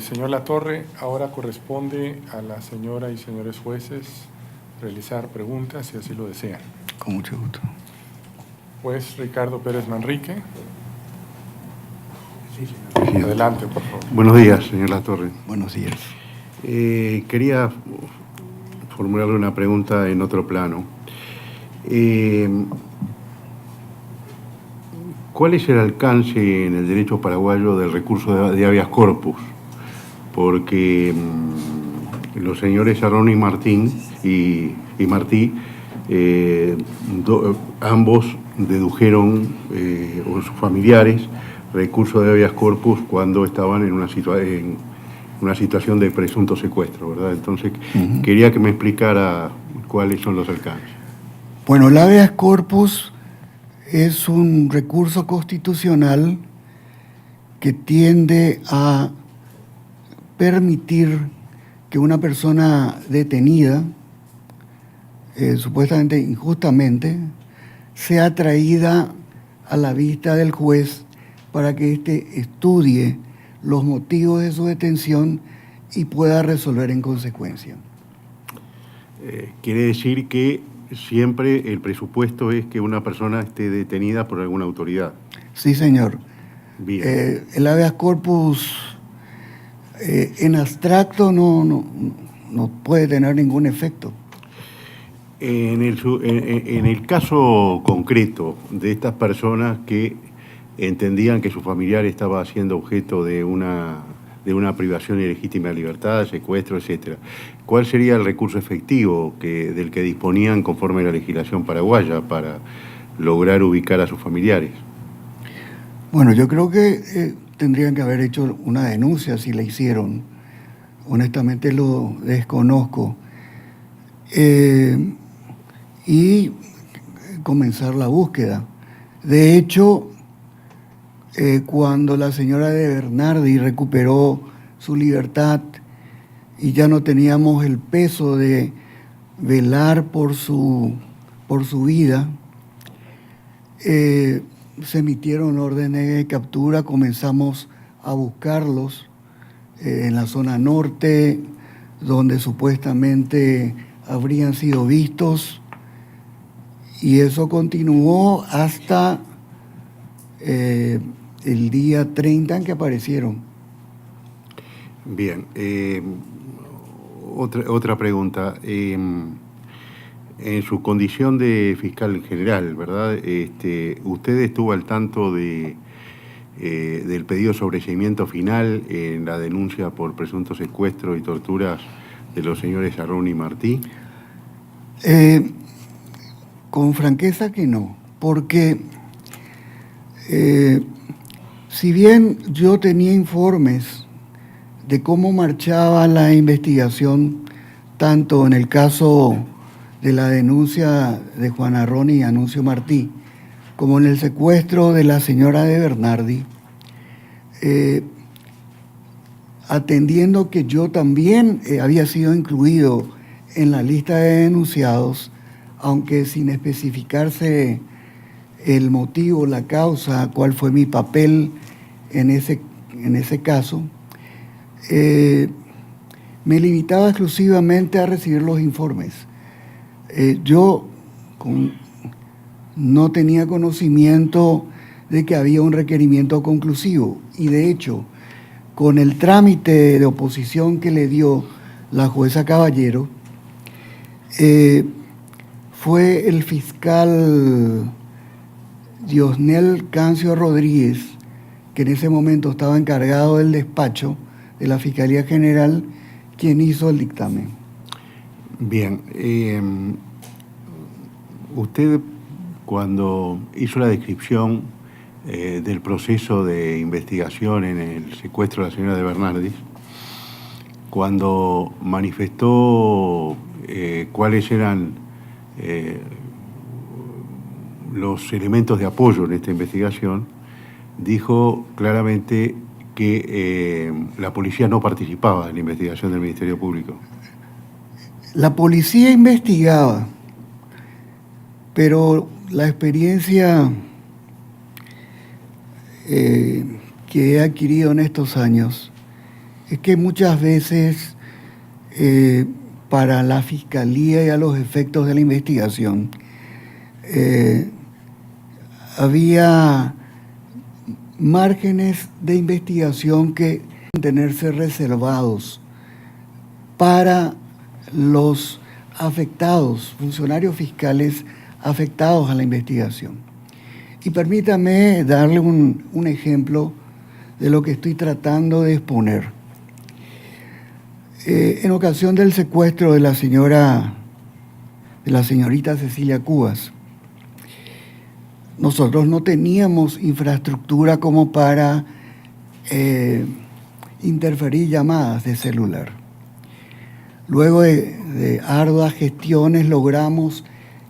Señor Latorre, ahora corresponde a la señora y señores jueces realizar preguntas si así lo desean. Con mucho gusto. Juez Ricardo Pérez Manrique. Sí, señor. Adelante, por favor. Buenos días, señor Latorre. Buenos días. Quería formularle una pregunta en otro plano. ¿Cuál es el alcance en el derecho paraguayo del recurso de habeas corpus? Porque los señores Arrón y Martín y Martí, ambos dedujeron, o sus familiares, recurso de habeas corpus cuando estaban en una situación de presunto secuestro, ¿verdad? Entonces, quería que me explicara cuáles son los alcances. Bueno, el habeas corpus es un recurso constitucional que tiende a permitir que una persona detenida, supuestamente injustamente, sea traída a la vista del juez para que éste estudie los motivos de su detención y pueda resolver en consecuencia. Quiere decir que siempre el presupuesto es que una persona esté detenida por alguna autoridad. Sí, señor. Bien. El habeas corpus en abstracto no puede tener ningún efecto. En el caso concreto de estas personas que entendían que su familiar estaba siendo objeto de una privación ilegítima de libertad, secuestro, etcétera, ¿cuál sería el recurso efectivo del que disponían conforme a la legislación paraguaya para lograr ubicar a sus familiares? Bueno, yo creo que tendrían que haber hecho una denuncia si la hicieron. Honestamente lo desconozco. Y comenzar la búsqueda. De hecho, cuando la señora de Bernardi recuperó su libertad y ya no teníamos el peso de velar por su vida, se emitieron órdenes de captura, comenzamos a buscarlos en la zona norte, donde supuestamente habrían sido vistos, y eso continuó hasta el día 30 en que aparecieron. Bien. Otra pregunta. En su condición de fiscal general, ¿verdad? ¿Usted estuvo al tanto del pedido de sobreseimiento final en la denuncia por presunto secuestro y torturas de los señores Arrón y Martí? Con franqueza que no, porque si bien yo tenía informes de cómo marchaba la investigación, tanto en el caso de la denuncia de Juan Arrón y Anuncio Martí, como en el secuestro de la señora de Bernardi, atendiendo que yo también había sido incluido en la lista de denunciados, aunque sin especificarse el motivo, la causa, cuál fue mi papel en ese caso, me limitaba exclusivamente a recibir los informes. Yo no tenía conocimiento de que había un requerimiento conclusivo, y de hecho, con el trámite de oposición que le dio la jueza Caballero, fue el fiscal Diosnel Cancio Rodríguez, que en ese momento estaba encargado del despacho de la Fiscalía General, quien hizo el dictamen. Bien. Usted, cuando hizo la descripción del proceso de investigación en el secuestro de la señora de Bernardi, cuando manifestó cuáles eran los elementos de apoyo en esta investigación, dijo claramente que la policía no participaba en la investigación del Ministerio Público. La policía investigaba, pero la experiencia que he adquirido en estos años es que muchas veces para la Fiscalía y a los efectos de la investigación había márgenes de investigación que deben tenerse reservados para los afectados, funcionarios fiscales afectados a la investigación. Y permítame darle un ejemplo de lo que estoy tratando de exponer. En ocasión del secuestro de la señorita Cecilia Cubas, nosotros no teníamos infraestructura como para interferir llamadas de celular. Luego de arduas gestiones logramos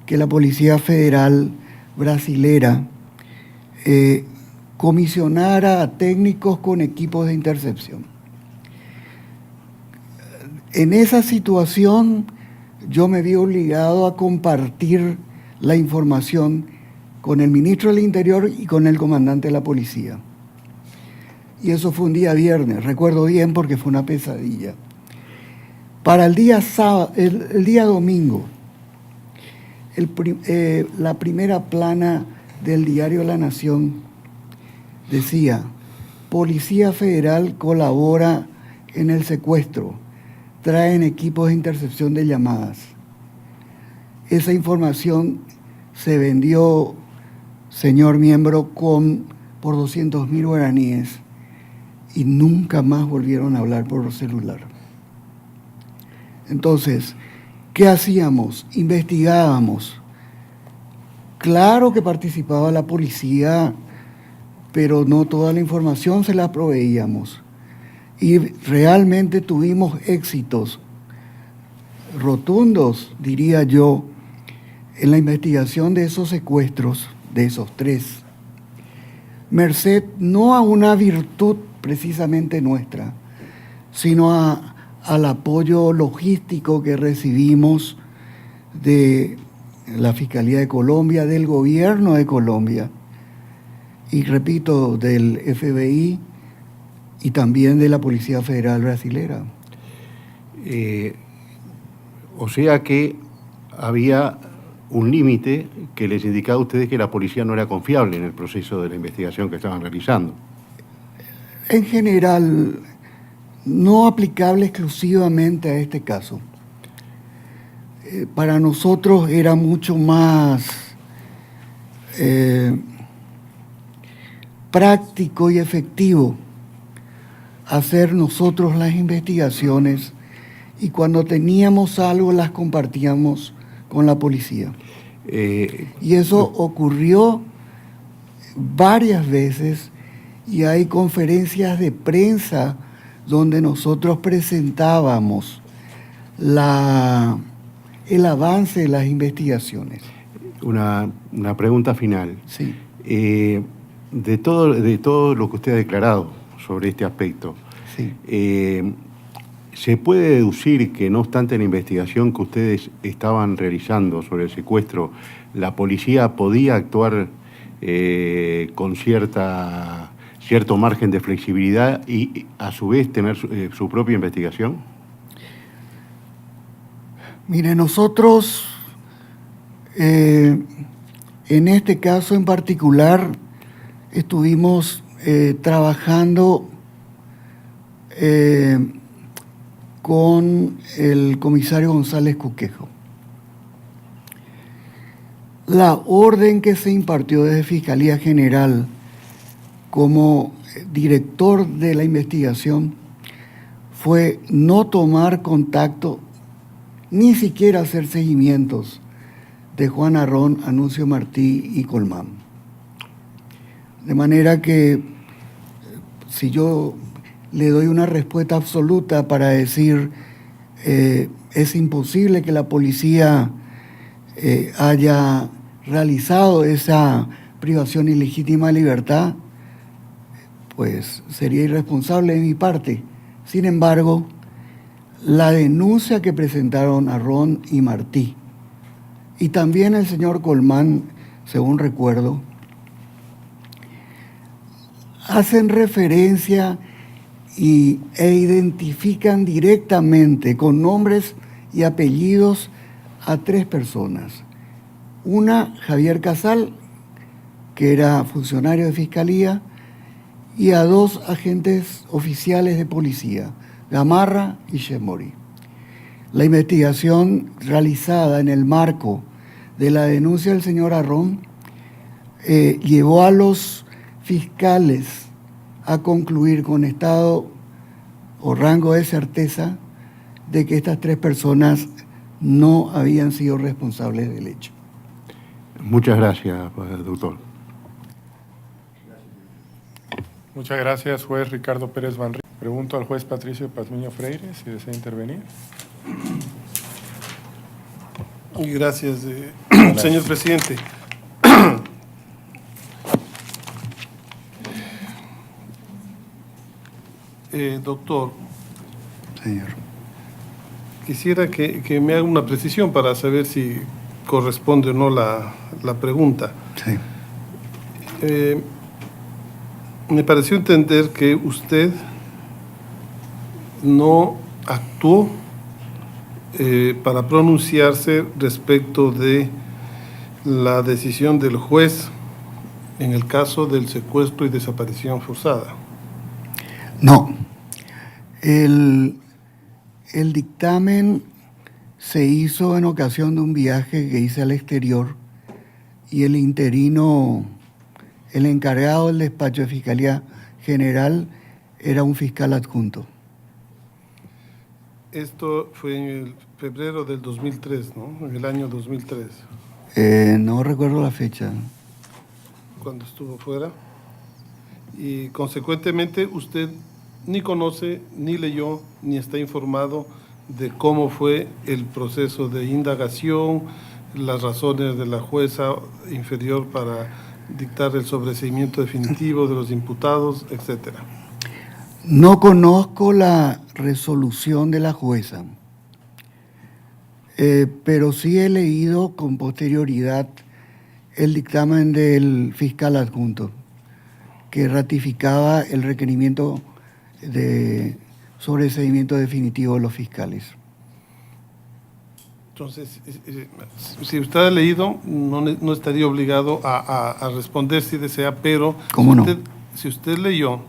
que la Policía Federal brasilera comisionara a técnicos con equipos de intercepción. En esa situación yo me vi obligado a compartir la información con el ministro del Interior y con el comandante de la policía. Y eso fue un día viernes, recuerdo bien porque fue una pesadilla. Para el día domingo, la primera plana del diario La Nación decía: Policía Federal colabora en el secuestro, traen equipos de intercepción de llamadas. Esa información se vendió, señor miembro, por 200.000 guaraníes y nunca más volvieron a hablar por celular. Entonces, ¿qué hacíamos? Investigábamos. Claro que participaba la policía, pero no toda la información se la proveíamos. Y realmente tuvimos éxitos rotundos, diría yo, en la investigación de esos secuestros, de esos 3. Merced no a una virtud precisamente nuestra, sino al apoyo logístico que recibimos de la Fiscalía de Colombia, del Gobierno de Colombia, y repito, del FBI y también de la Policía Federal brasilera. O sea que había un límite que les indicaba a ustedes que la policía no era confiable en el proceso de la investigación que estaban realizando. En general, no aplicable exclusivamente a este caso. Para nosotros era mucho más práctico y efectivo hacer nosotros las investigaciones y cuando teníamos algo las compartíamos con la policía. Y eso ocurrió varias veces y hay conferencias de prensa donde nosotros presentábamos el avance de las investigaciones. Una pregunta final. Sí. De todo lo que usted ha declarado sobre este aspecto, Sí. ¿Se puede deducir que no obstante la investigación que ustedes estaban realizando sobre el secuestro, la policía podía actuar con cierto margen de flexibilidad y a su vez tener su propia investigación? Mire, nosotros en este caso en particular estuvimos trabajando con el comisario González Cuquejo. La orden que se impartió desde Fiscalía General como director de la investigación fue no tomar contacto, ni siquiera hacer seguimientos de Juan Arrón, Anuncio Martí y Colmán. De manera que si yo le doy una respuesta absoluta para decir es imposible que la policía haya realizado esa privación ilegítima de libertad, pues sería irresponsable de mi parte. Sin embargo, la denuncia que presentaron Arrón y Martí, y también el señor Colmán, según recuerdo, hacen referencia e identifican directamente con nombres y apellidos a 3 personas. Una, Javier Casal, que era funcionario de Fiscalía, y a 2 agentes oficiales de policía, Gamarra y Shemori. La investigación realizada en el marco de la denuncia del señor Arrón llevó a los fiscales a concluir con estado o rango de certeza de que estas 3 personas no habían sido responsables del hecho. Muchas gracias, doctor. Muchas gracias, juez Ricardo Pérez Manrique. Pregunto al juez Patricio Pazmiño Freire si desea intervenir. Gracias, señor presidente. Doctor, Señor. quisiera que me haga una precisión para saber si corresponde o no la pregunta. Sí. Me pareció entender que usted no actuó para pronunciarse respecto de la decisión del juez en el caso del secuestro y desaparición forzada. No. El dictamen se hizo en ocasión de un viaje que hice al exterior y el interino, el encargado del despacho de Fiscalía General, era un fiscal adjunto. Esto fue en el febrero del 2003, ¿no? En el año 2003. No recuerdo la fecha. Cuando estuvo fuera. Y consecuentemente usted ni conoce, ni leyó, ni está informado de cómo fue el proceso de indagación, las razones de la jueza inferior para dictar el sobreseimiento definitivo de los imputados, etcétera. No conozco la resolución de la jueza, pero sí he leído con posterioridad el dictamen del fiscal adjunto, que ratificaba el requerimiento de sobreseimiento definitivo de los fiscales. Entonces, si usted ha leído, no estaría obligado a responder si desea, pero ¿Cómo no? Si usted leyó,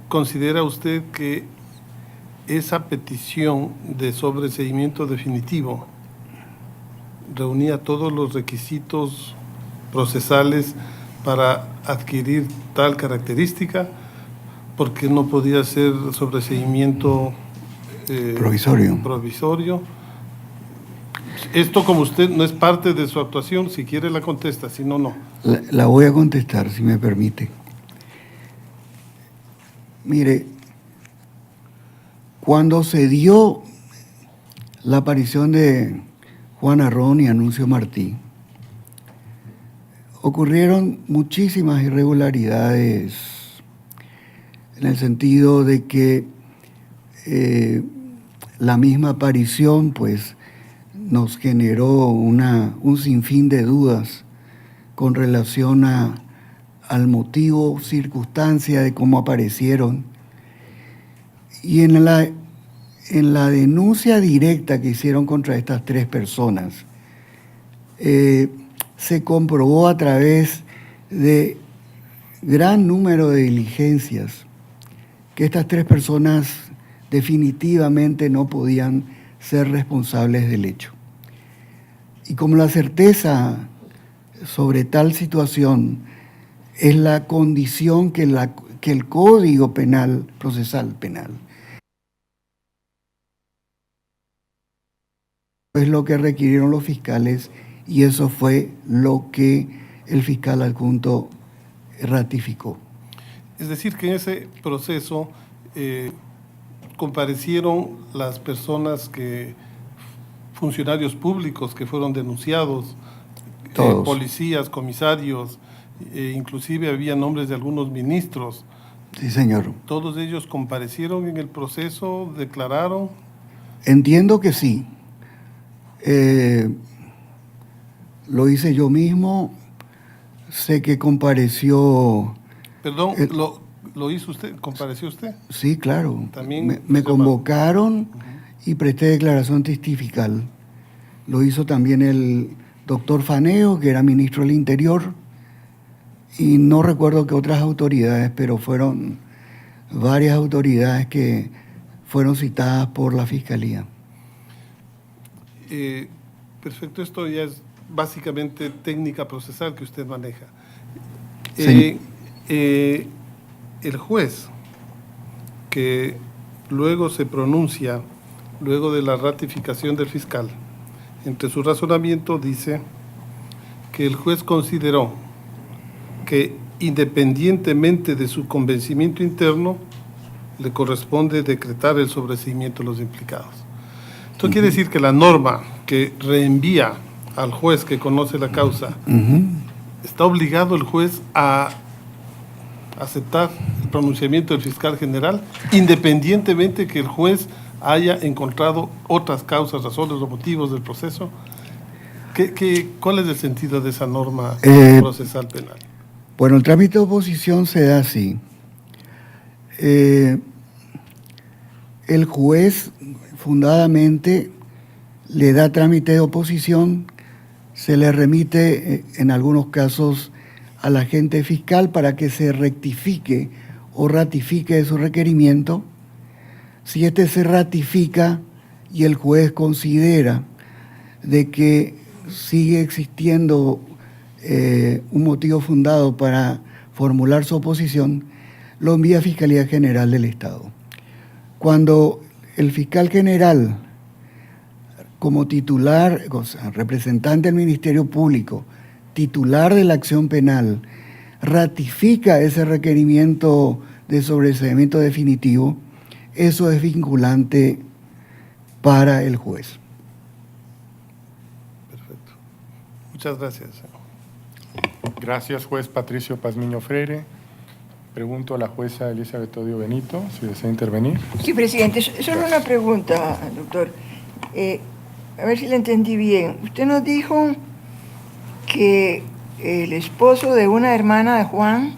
¿considera usted que esa petición de sobreseimiento definitivo reunía todos los requisitos procesales para adquirir tal característica? Porque no podía ser sobreseimiento provisorio. Esto, como usted no es parte de su actuación, si quiere la contesta, si no, no. La voy a contestar, si me permite. Mire, cuando se dio la aparición de Juan Arrón y Anuncio Martí, ocurrieron muchísimas irregularidades en el sentido de que la misma aparición pues nos generó un sinfín de dudas con relación al motivo, circunstancia de cómo aparecieron. Y en la denuncia directa que hicieron contra estas 3 personas, se comprobó a través de gran número de diligencias que estas 3 personas definitivamente no podían ser responsables del hecho. Y como la certeza sobre tal situación es la condición que el Código Penal, procesal penal, es lo que requirieron los fiscales y eso fue lo que el fiscal adjunto ratificó. Es decir, que en ese proceso comparecieron las personas funcionarios públicos que fueron denunciados, policías, comisarios, inclusive había nombres de algunos ministros. Sí, señor. ¿Todos ellos comparecieron en el proceso, declararon? Entiendo que sí. Lo hice yo mismo, sé que compareció... Perdón, ¿Lo hizo usted? ¿Compareció usted? Sí, claro. También Me se convocaron y presté declaración testifical. Lo hizo también el doctor Faneo, que era ministro del Interior, y no recuerdo qué otras autoridades, pero fueron varias autoridades que fueron citadas por la Fiscalía. Perfecto, esto ya es básicamente técnica procesal que usted maneja. Sí. El juez que luego se pronuncia, luego de la ratificación del fiscal, entre su razonamiento dice que el juez consideró que independientemente de su convencimiento interno, le corresponde decretar el sobreseimiento de los implicados. Esto quiere decir que la norma que reenvía al juez que conoce la causa, está obligado el juez a aceptar el pronunciamiento del fiscal general, independientemente que el juez haya encontrado otras causas, razones o motivos del proceso. ¿Cuál es el sentido de esa norma procesal penal? Bueno, el trámite de oposición se da así. El juez fundadamente le da trámite de oposición, se le remite en algunos casos al agente fiscal para que se rectifique o ratifique de su requerimiento. Si este se ratifica y el juez considera de que sigue existiendo un motivo fundado para formular su oposición, lo envía a Fiscalía General del Estado. Cuando el fiscal general, como titular, o sea, representante del Ministerio Público, titular de la acción penal, ratifica ese requerimiento de sobreseimiento definitivo, eso es vinculante para el juez. Perfecto. Muchas gracias. Gracias, juez Patricio Pazmiño Freire. Pregunto a la jueza Elizabeth Odio Benito si desea intervenir. Sí, presidente, solo una pregunta, doctor. A ver si le entendí bien. Usted nos dijo que el esposo de una hermana de Juan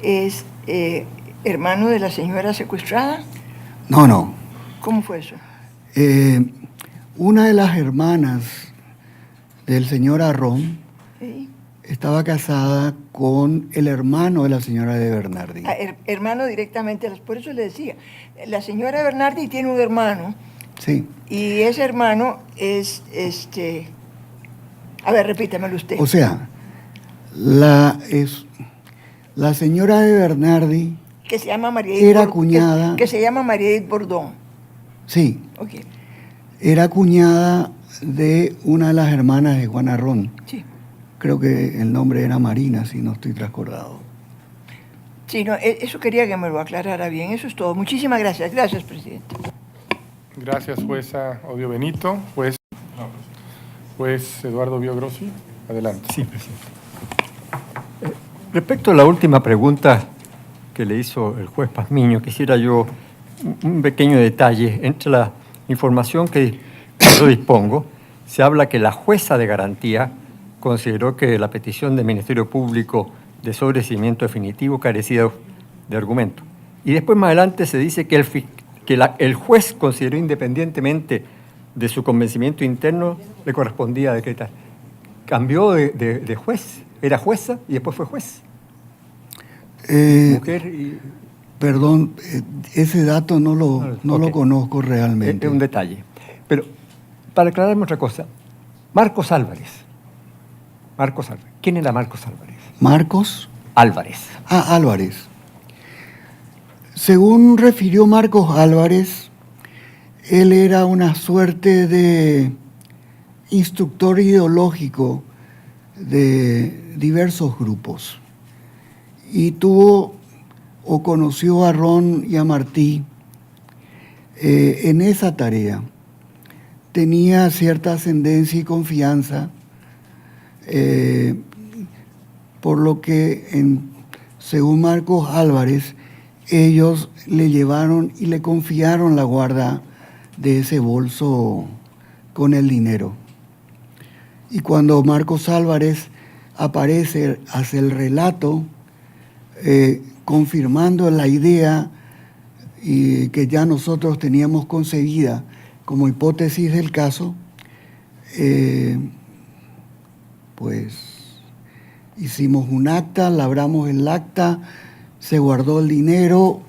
es hermano de la señora secuestrada. No. ¿Cómo fue eso? Una de las hermanas del señor Arrón ¿Sí? estaba casada con el hermano de la señora de Bernardi. Hermano directamente, por eso le decía. La señora de Bernardi tiene un hermano. Sí. Y ese hermano es A ver, repítamelo usted. O sea, la señora de Bernardi que se llama María era cuñada. Que se llama María Edith Bordón. Sí. Okay. Era cuñada de una de las hermanas de Juan Arrón. Sí. Creo que el nombre era Marina, si no estoy trascordado. Sí, no, eso quería que me lo aclarara bien. Eso es todo. Muchísimas gracias. Gracias, presidente. Gracias, jueza Odio Benito. Juez Eduardo Biogrossi, adelante. Sí, presidente. Respecto a la última pregunta que le hizo el juez Pazmiño, quisiera yo un pequeño detalle. Entre la información que yo dispongo, se habla que la jueza de garantía consideró que la petición del Ministerio Público de sobreseimiento definitivo carecía de argumento. Y después, más adelante, se dice que el juez consideró, independientemente de su convencimiento interno, le correspondía decretar. Cambió de juez, era jueza y después fue juez. Mujer y... Perdón, ese dato no lo conozco realmente. Es un detalle. Pero, para aclararme otra cosa, Marcos Álvarez. ¿Quién era Marcos Álvarez? ¿Marcos? Álvarez. Álvarez. Según refirió Marcos Álvarez, él era una suerte de instructor ideológico de diversos grupos y conoció a Ron y a Martí en esa tarea. Tenía cierta ascendencia y confianza, por lo que, según Marcos Álvarez, ellos le llevaron y le confiaron la guarda de ese bolso con el dinero. Y cuando Marcos Álvarez aparece, hace el relato, confirmando la idea y que ya nosotros teníamos concebida como hipótesis del caso, pues hicimos un acta, labramos el acta, se guardó el dinero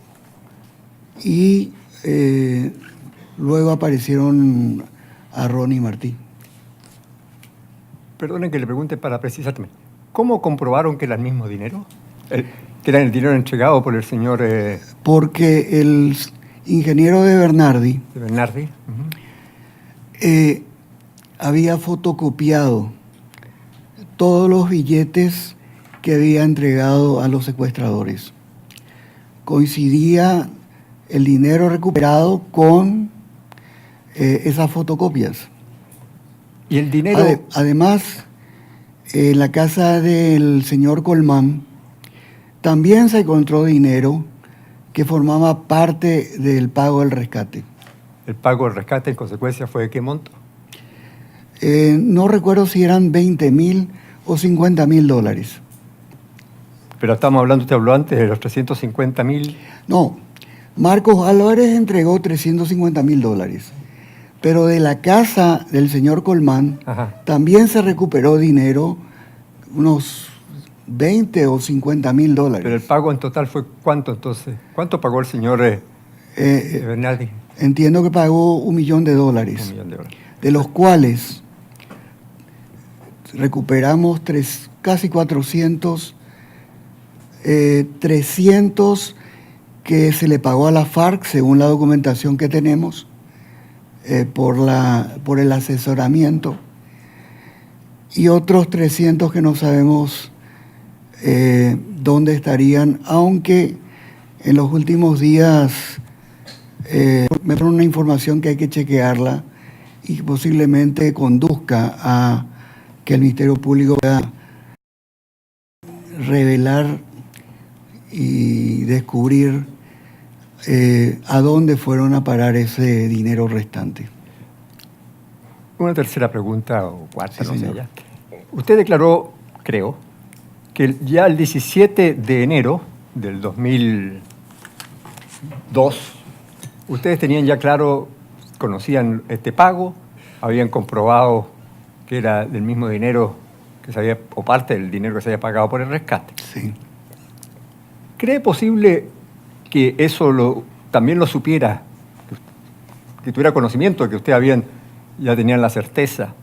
y luego aparecieron Arrón y Martí. Perdonen que le pregunte para precisarme. ¿Cómo comprobaron que era el mismo dinero? Que era el dinero entregado por el señor Porque el ingeniero de Bernardi de Bernardi. había fotocopiado todos los billetes que había entregado a los secuestradores. Coincidía el dinero recuperado con esas fotocopias. Y el dinero... Además, en la casa del señor Colmán también se encontró dinero que formaba parte del pago del rescate. ¿El pago del rescate en consecuencia fue de qué monto? No recuerdo si eran 20.000 o 50.000 dólares. Pero estamos hablando, usted habló antes de los 350.000. No, Marcos Álvarez entregó 350.000 dólares. Pero de la casa del señor Colmán Ajá. también se recuperó dinero, unos 20 o 50.000 dólares. Pero el pago en total fue ¿cuánto entonces? ¿Cuánto pagó el señor Bernardi? Entiendo que pagó $1 millón. $1 millón. De los cuales recuperamos casi 400, 300 que se le pagó a la FARC, según la documentación que tenemos, por el asesoramiento, y otros 300 que no sabemos dónde estarían, aunque en los últimos días me dieron una información que hay que chequearla y posiblemente conduzca a que el Ministerio Público pueda revelar y descubrir a dónde fueron a parar ese dinero restante. Una tercera pregunta, o cuarta, Sí, no sé señor. ya. Usted declaró, creo, que ya el 17 de enero del 2002, ustedes tenían ya claro, conocían este pago, habían comprobado que era del mismo dinero que se había, o parte del dinero que se había pagado por el rescate. Sí. ¿Cree posible que eso también lo supiera, que tuviera conocimiento de que ustedes ya tenían la certeza,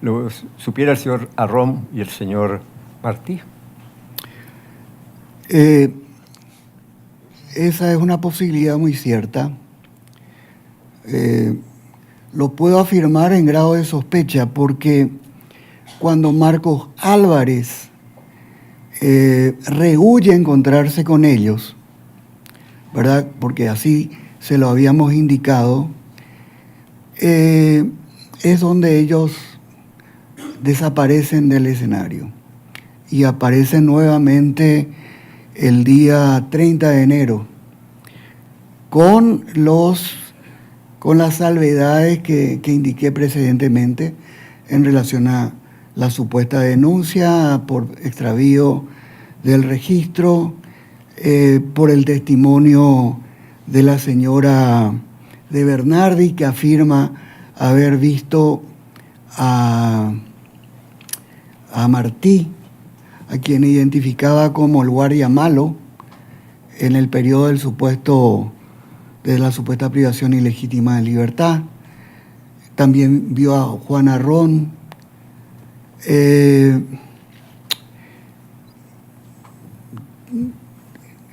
lo supiera el señor Arrón y el señor Martí? Esa es una posibilidad muy cierta. Lo puedo afirmar en grado de sospecha porque cuando Marcos Álvarez rehúye encontrarse con ellos, ¿verdad? Porque así se lo habíamos indicado, es donde ellos desaparecen del escenario y aparecen nuevamente el día 30 de enero con las salvedades que indiqué precedentemente en relación a la supuesta denuncia por extravío del registro, por el testimonio de la señora de Bernardi, que afirma haber visto a Martí, a quien identificaba como el guardia malo en el periodo de la supuesta privación ilegítima de libertad. También vio a Juan Arrón.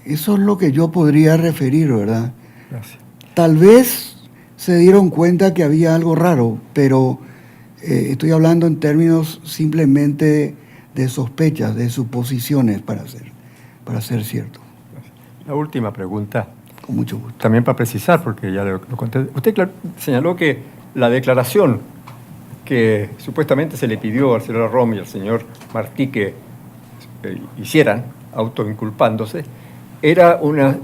Eso es lo que yo podría referir, ¿verdad? Gracias. Tal vez se dieron cuenta que había algo raro, pero estoy hablando en términos simplemente de sospechas, de suposiciones, para ser cierto. La última pregunta, Con mucho gusto. también para precisar, porque ya lo conté. Usted señaló que la declaración que supuestamente se le pidió al señor Arrón y al señor Martí que hicieran, autoinculpándose, era una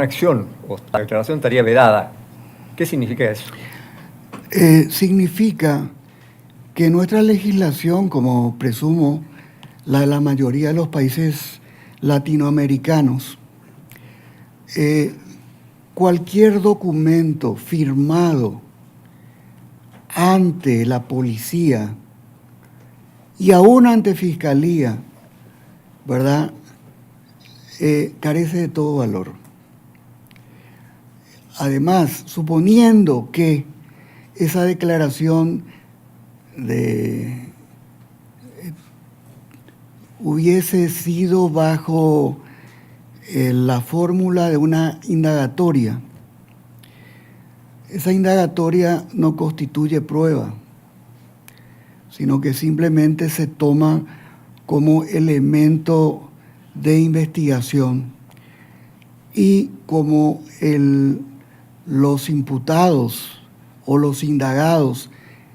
acción, o la declaración estaría vedada. ¿Qué significa eso? Significa que nuestra legislación, como presumo la de la mayoría de los países latinoamericanos, cualquier documento firmado ante la policía y aún ante fiscalía, ¿verdad? Carece de todo valor. Además, suponiendo que esa declaración hubiese sido bajo la fórmula de una indagatoria, esa indagatoria no constituye prueba, sino que simplemente se toma como elemento de investigación y como los imputados o los indagados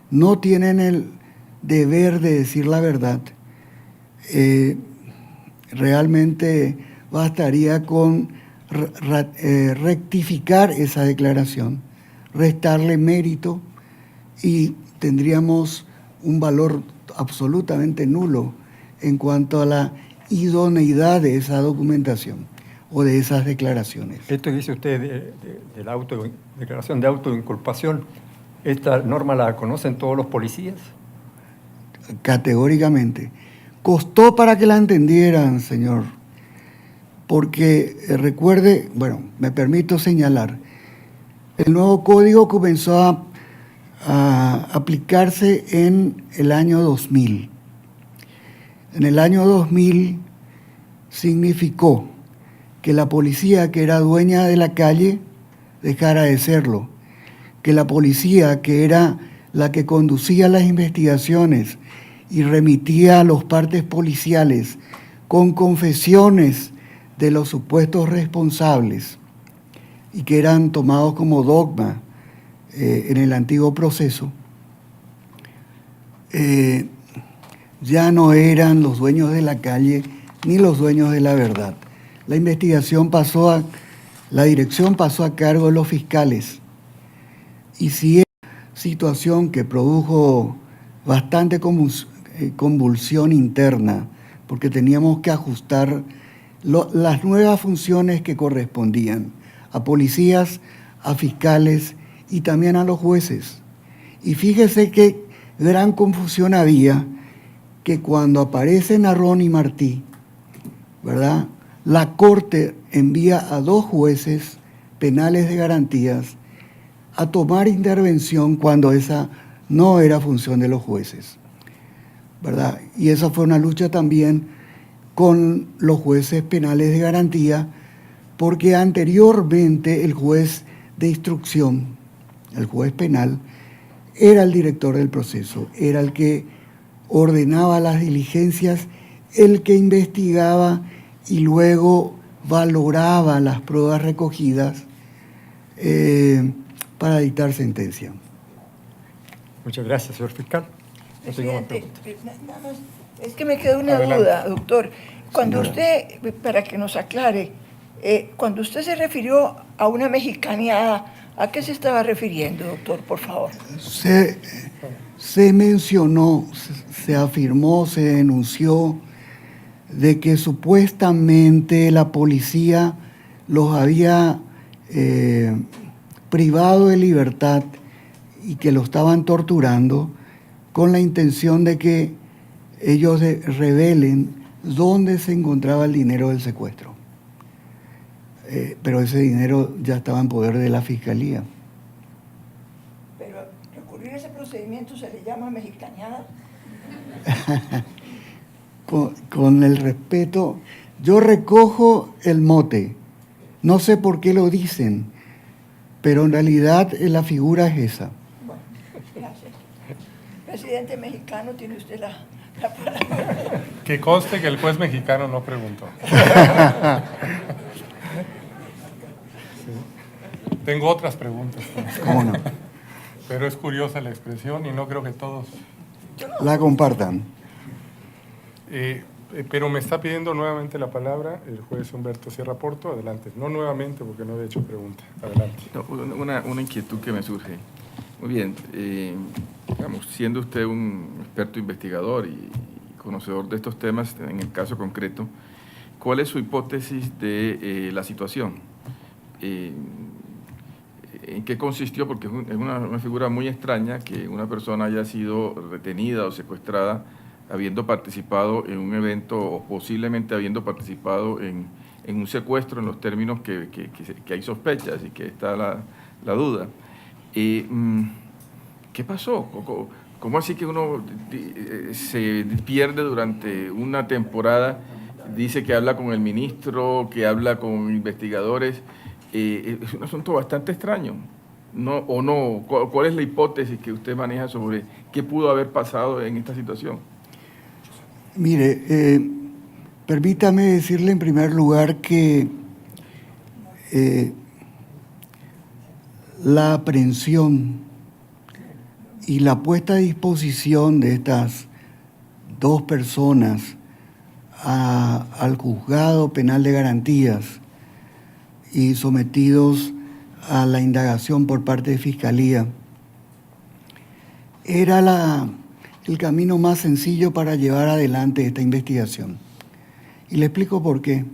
no tienen el deber de decir la verdad, realmente bastaría con rectificar esa declaración, restarle mérito y tendríamos un valor absolutamente nulo en cuanto a la idoneidad de esa documentación o de esas declaraciones. Esto que dice usted de la declaración de autoinculpación, ¿esta norma la conocen todos los policías? Categóricamente. Costó para que la entendieran, señor, porque recuerde, bueno, me permito señalar, el nuevo código comenzó a aplicarse en el año 2000. En el año 2000 significó que la policía que era dueña de la calle dejara de serlo, que la policía que era la que conducía las investigaciones y remitía a los partes policiales con confesiones de los supuestos responsables y que eran tomados como dogma en el antiguo proceso, ya no eran los dueños de la calle ni los dueños de la verdad. La dirección pasó a cargo de los fiscales. Y si es una situación que produjo bastante convulsión interna, porque teníamos que ajustar las nuevas funciones que correspondían a policías, a fiscales y también a los jueces. Y fíjese qué gran confusión había que cuando aparecen Arrón y Martí, ¿verdad?, la Corte envía a 2 jueces penales de garantías a tomar intervención cuando esa no era función de los jueces, ¿verdad? Y esa fue una lucha también con los jueces penales de garantía, porque anteriormente el juez de instrucción, el juez penal, era el director del proceso, era el que ordenaba las diligencias, el que investigaba y luego valoraba las pruebas recogidas para dictar sentencia. Muchas gracias, señor fiscal. No tengo más Presidente, preguntas. nada más, es que me quedó una Adelante. duda, doctor. Cuando Señora. usted, para que nos aclare, cuando usted se refirió a una mexicaneada, ¿a qué se estaba refiriendo, doctor, por favor? Se mencionó, se afirmó, se denunció de que supuestamente la policía los había privado de libertad y que lo estaban torturando con la intención de que ellos revelen dónde se encontraba el dinero del secuestro. Pero ese dinero ya estaba en poder de la Fiscalía. Pero recurrir a ese procedimiento se le llama mexicaneada. Con el respeto, yo recojo el mote, no sé por qué lo dicen, pero en realidad la figura es esa. Bueno, gracias. Presidente mexicano, tiene usted la palabra. Que conste que el juez mexicano no preguntó. Tengo otras preguntas, ¿Cómo no? pero es curiosa la expresión y no creo que todos... La compartan. Pero me está pidiendo nuevamente la palabra el juez Humberto Sierra Porto. Adelante. No nuevamente porque no había hecho pregunta. Adelante. No, una inquietud que me surge. Muy bien, digamos, siendo usted un experto investigador y conocedor de estos temas, en el caso concreto, ¿cuál es su hipótesis de la situación? ¿En qué consistió? Porque es una figura muy extraña que una persona haya sido retenida o secuestrada habiendo participado en un evento o posiblemente habiendo participado en un secuestro en los términos que hay sospechas y que está la duda. ¿Qué pasó? ¿Cómo así que uno se pierde durante una temporada? Dice que habla con el ministro, que habla con investigadores. Es un asunto bastante extraño. ¿No, o no? ¿Cuál es la hipótesis que usted maneja sobre qué pudo haber pasado en esta situación? Mire, permítame decirle en primer lugar que la aprehensión y la puesta a disposición de estas dos personas al juzgado penal de garantías y sometidos a la indagación por parte de Fiscalía era el camino más sencillo para llevar adelante esta investigación. Y le explico por qué.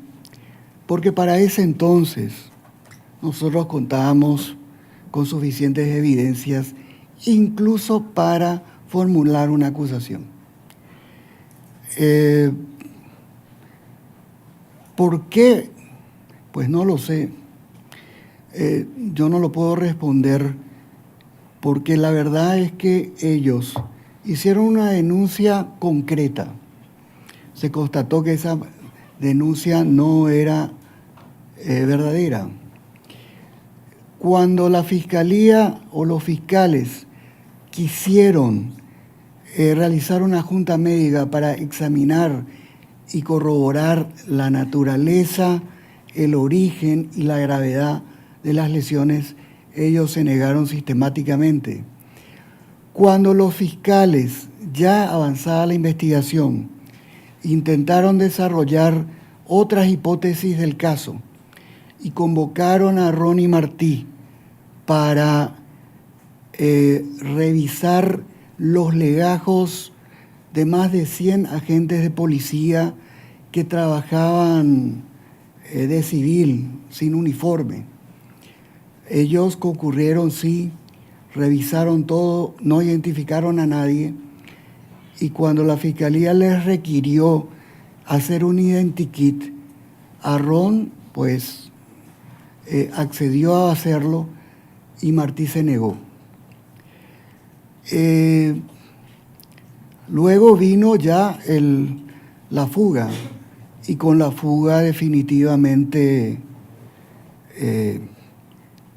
Porque para ese entonces nosotros contábamos con suficientes evidencias incluso para formular una acusación. ¿Por qué? Pues no lo sé. Yo no lo puedo responder porque la verdad es que ellos hicieron una denuncia concreta. Se constató que esa denuncia no era verdadera. Cuando la Fiscalía o los fiscales quisieron realizar una junta médica para examinar y corroborar la naturaleza, el origen y la gravedad de las lesiones, ellos se negaron sistemáticamente. Cuando los fiscales, ya avanzada la investigación, intentaron desarrollar otras hipótesis del caso y convocaron a Ronnie Martí para revisar los legajos de más de 100 agentes de policía que trabajaban de civil, sin uniforme. Ellos concurrieron, sí, revisaron todo, no identificaron a nadie, y cuando la Fiscalía les requirió hacer un identikit, a Ron, pues, accedió a hacerlo y Martí se negó. Luego vino ya la fuga, y con la fuga definitivamente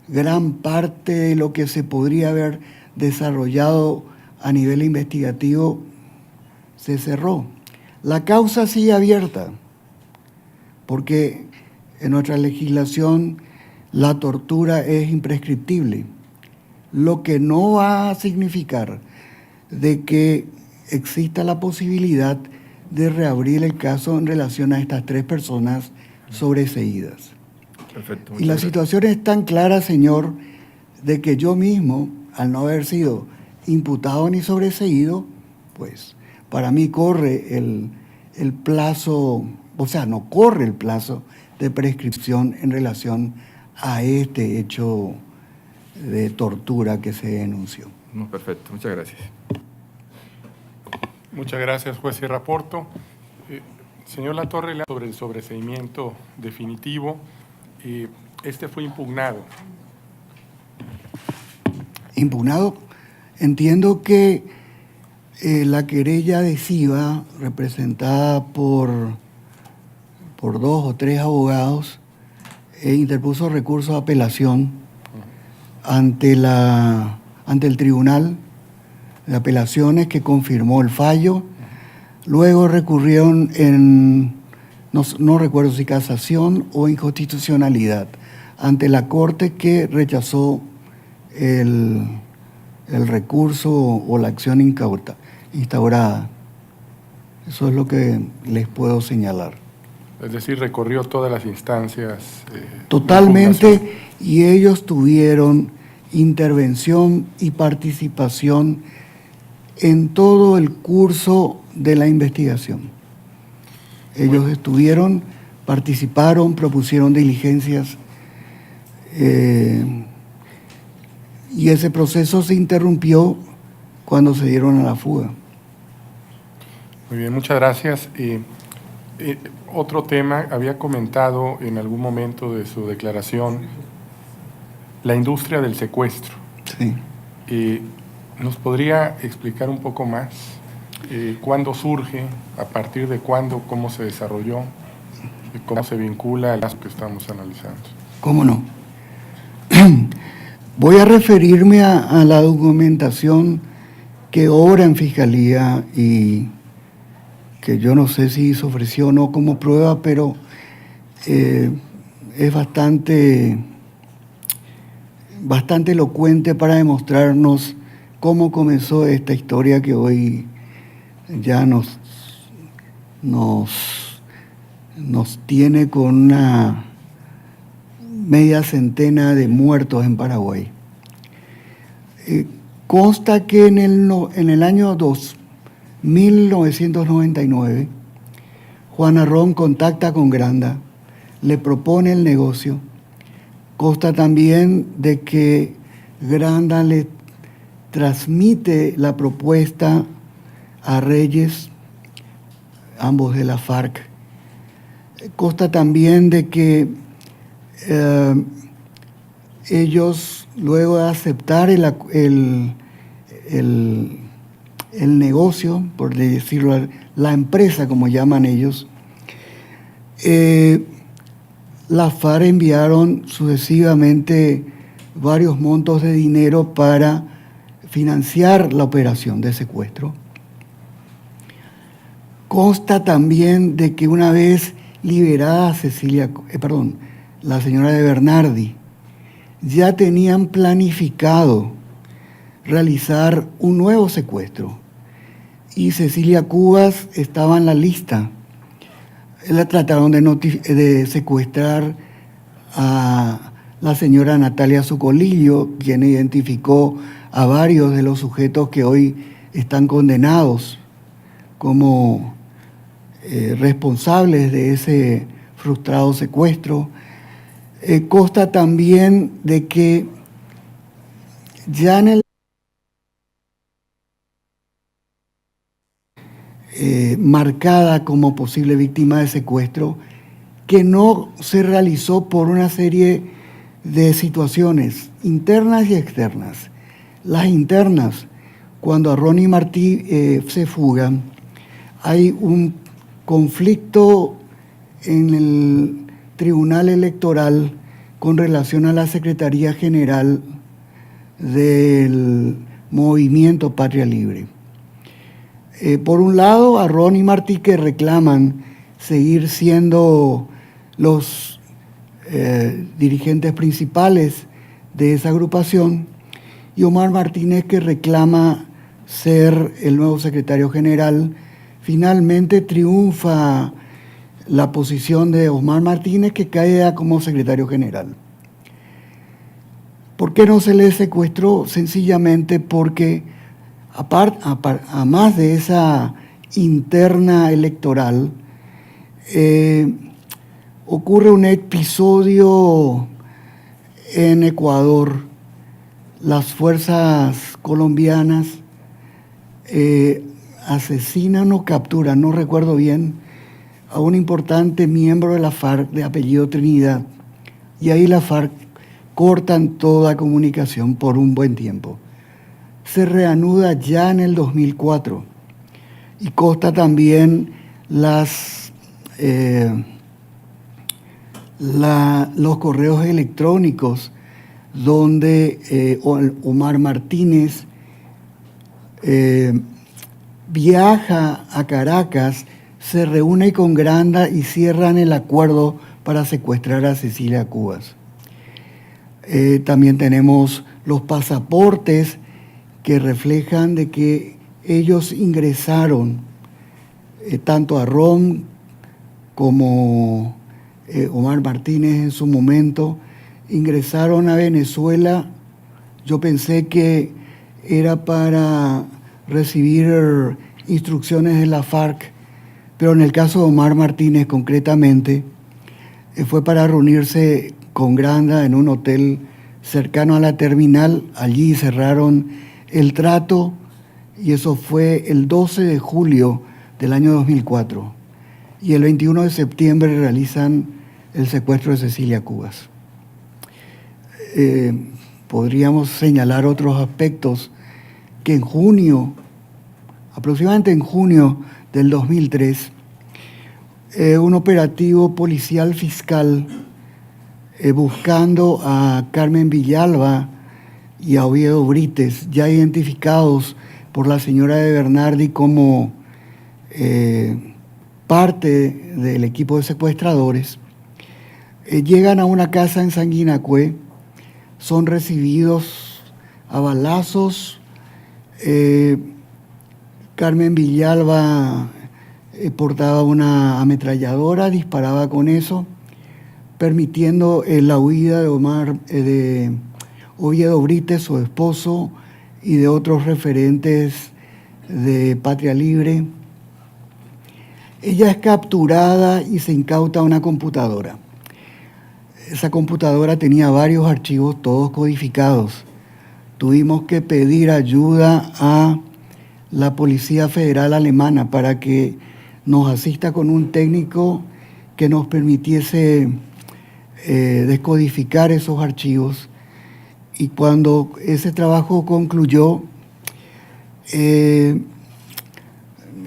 gran parte de lo que se podría haber desarrollado a nivel investigativo se cerró. La causa sigue abierta, porque en nuestra legislación la tortura es imprescriptible, lo que no va a significar de que exista la posibilidad de reabrir el caso en relación a estas tres personas sobreseídas. Perfecto. Y la situación es tan clara, señor, de que yo mismo, al no haber sido imputado ni sobreseído, pues para mí corre el plazo, o sea, no corre el plazo de prescripción en relación a este hecho de tortura que se denunció. No, perfecto, muchas gracias. Muchas gracias, juez Sierra Porto. Señor Latorre, sobre el sobreseimiento definitivo, este fue impugnado. Impugnado, entiendo que la querella adhesiva, representada por 2 o 3 abogados, interpuso recurso de apelación ante el Tribunal de Apelaciones, que confirmó el fallo. Luego recurrieron no recuerdo si casación o inconstitucionalidad, ante la Corte, que rechazó el recurso o la acción instaurada. Eso es lo que les puedo señalar. Es decir, recorrió todas las instancias. Totalmente, y ellos tuvieron intervención y participación en todo el curso de la investigación. Ellos estuvieron participaron, propusieron diligencias, y ese proceso se interrumpió cuando se dieron a la fuga. Muy bien, muchas gracias. Otro tema, había comentado en algún momento de su declaración la industria del secuestro. Sí. ¿Nos podría explicar un poco más cuándo surge, a partir de cuándo, cómo se desarrolló y cómo se vincula al caso que estamos analizando? ¿Cómo no? Voy a referirme a la documentación que obra en Fiscalía y que yo no sé si se ofreció o no como prueba, pero es bastante elocuente para demostrarnos cómo comenzó esta historia que hoy ya nos tiene con una media centena de muertos en Paraguay. Consta que en el año 1999, Juan Arrón contacta con Granda, le propone el negocio. Consta también de que Granda le transmite la propuesta a Reyes, ambos de la FARC. Consta también de que ellos, luego de aceptar el negocio, por decirlo, la empresa como llaman ellos, la FARC enviaron sucesivamente varios montos de dinero para financiar la operación de secuestro. Consta también de que una vez liberada la señora de Bernardi, ya tenían planificado realizar un nuevo secuestro y Cecilia Cubas estaba en la lista. La trataron de secuestrar a la señora Natalia Socolillo, quien identificó a varios de los sujetos que hoy están condenados como responsables de ese frustrado secuestro. Consta también de que ya en el marcada como posible víctima de secuestro, que no se realizó por una serie de situaciones internas y externas. Las internas, cuando Arrón y Martí se fugan, hay un conflicto en el Tribunal Electoral con relación a la Secretaría General del Movimiento Patria Libre. Por un lado, Arrón y Martí, que reclaman seguir siendo los dirigentes principales de esa agrupación, y Omar Martínez, que reclama ser el nuevo secretario general. Finalmente triunfa la posición de Omar Martínez, que cae como secretario general. ¿Por qué no se le secuestró? Sencillamente porque, a más de esa interna electoral, ocurre un episodio en Ecuador. Las fuerzas colombianas asesinan o capturan, no recuerdo bien, a un importante miembro de la FARC de apellido Trinidad, y ahí la FARC cortan toda comunicación por un buen tiempo. Se reanuda ya en el 2004 y consta también los correos electrónicos donde Omar Martínez viaja a Caracas, se reúne con Granda y cierran el acuerdo para secuestrar a Cecilia Cubas. También tenemos los pasaportes que reflejan de que ellos ingresaron, tanto Arrón como Omar Martínez en su momento, ingresaron a Venezuela. Yo pensé que era para recibir instrucciones de la FARC, pero en el caso de Omar Martínez concretamente, fue para reunirse con Granda en un hotel cercano a la terminal. Allí cerraron el trato y eso fue el 12 de julio del año 2004. Y el 21 de septiembre realizan el secuestro de Cecilia Cubas. Podríamos señalar otros aspectos que en junio, aproximadamente en junio del 2003, un operativo policial fiscal buscando a Carmen Villalba y a Oviedo Brites, ya identificados por la señora de Bernardi como parte del equipo de secuestradores, llegan a una casa en Sanguinacue, son recibidos a balazos. Carmen Villalba portaba una ametralladora, disparaba con eso, permitiendo la huida de Oviedo Brites, su esposo, y de otros referentes de Patria Libre. Ella es capturada y se incauta una computadora. Esa computadora tenía varios archivos, todos codificados. Tuvimos que pedir ayuda a la Policía Federal Alemana para que nos asista con un técnico que nos permitiese descodificar esos archivos. Y cuando ese trabajo concluyó,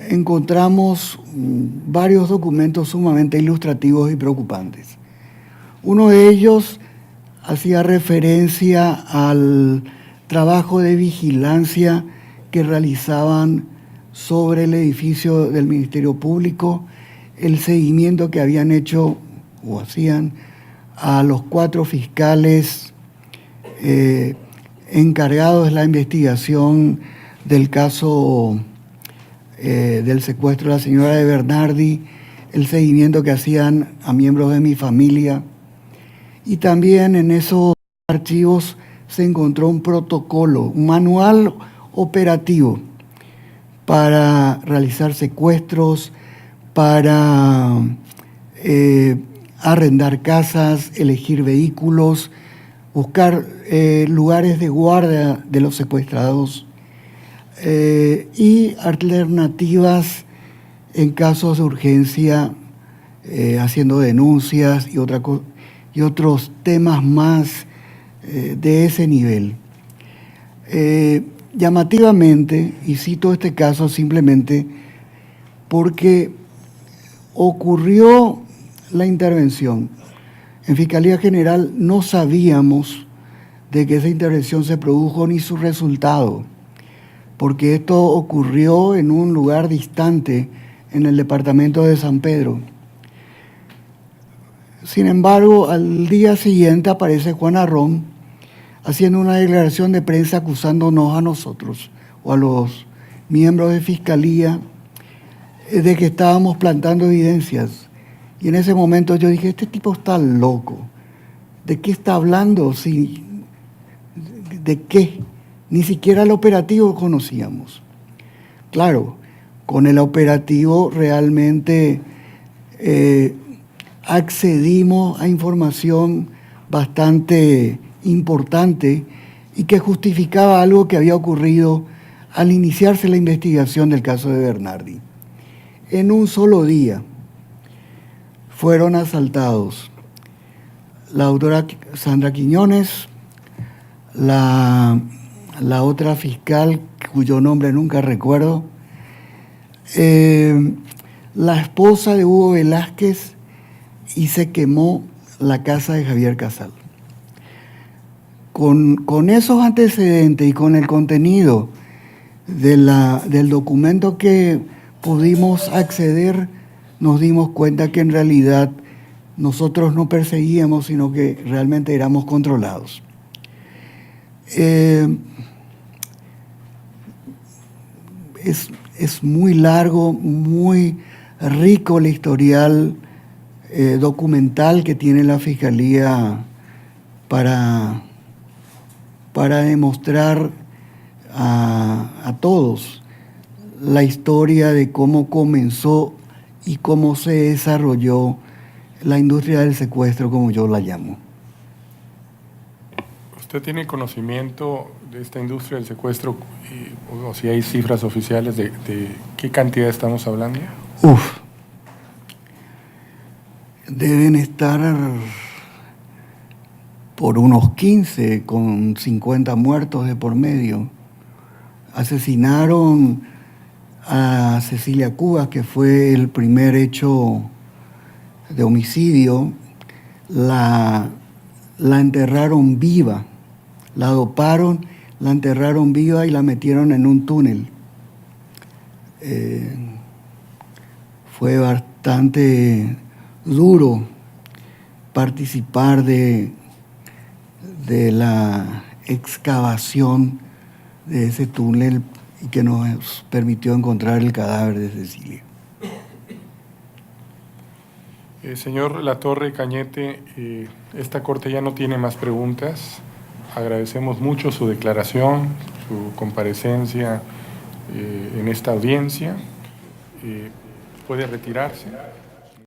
encontramos varios documentos sumamente ilustrativos y preocupantes. Uno de ellos hacía referencia al trabajo de vigilancia que realizaban sobre el edificio del Ministerio Público, el seguimiento que habían hecho o hacían a los 4 fiscales encargados de la investigación del caso del secuestro de la señora de Bernardi, el seguimiento que hacían a miembros de mi familia. Y también en esos archivos se encontró un protocolo, un manual operativo para realizar secuestros, para arrendar casas, elegir vehículos, buscar lugares de guardia de los secuestrados y alternativas en casos de urgencia, haciendo denuncias y otros temas más de ese nivel. Llamativamente, y cito este caso simplemente porque ocurrió la intervención. En Fiscalía General no sabíamos de que esa intervención se produjo ni su resultado, porque esto ocurrió en un lugar distante, en el departamento de San Pedro. Sin embargo, al día siguiente aparece Juan Arrón haciendo una declaración de prensa acusándonos a nosotros o a los miembros de Fiscalía de que estábamos plantando evidencias. Y en ese momento yo dije, este tipo está loco. ¿De qué está hablando? ¿De qué? Ni siquiera el operativo conocíamos. Claro, con el operativo realmente accedimos a información bastante importante y que justificaba algo que había ocurrido al iniciarse la investigación del caso de Bernardi. En un solo día fueron asaltados la doctora Sandra Quiñones, la otra fiscal cuyo nombre nunca recuerdo, la esposa de Hugo Velázquez, y se quemó la casa de Javier Casal. Con esos antecedentes y con el contenido del documento que pudimos acceder, nos dimos cuenta que en realidad nosotros no perseguíamos, sino que realmente éramos controlados. Es muy largo, muy rico el historial documental que tiene la Fiscalía para demostrar a todos la historia de cómo comenzó y cómo se desarrolló la industria del secuestro, como yo la llamo. ¿Usted tiene conocimiento de esta industria del secuestro o si hay cifras oficiales de qué cantidad estamos hablando? Uf, deben estar por unos 15, con 50 muertos de por medio. Asesinaron a Cecilia Cubas, que fue el primer hecho de homicidio. La enterraron viva, la doparon, la enterraron viva y la metieron en un túnel. Fue bastante duro participar de la excavación de ese túnel y que nos permitió encontrar el cadáver de Cecilia. Señor Latorre Cañete, esta corte ya no tiene más preguntas. Agradecemos mucho su declaración, su comparecencia en esta audiencia. Puede retirarse.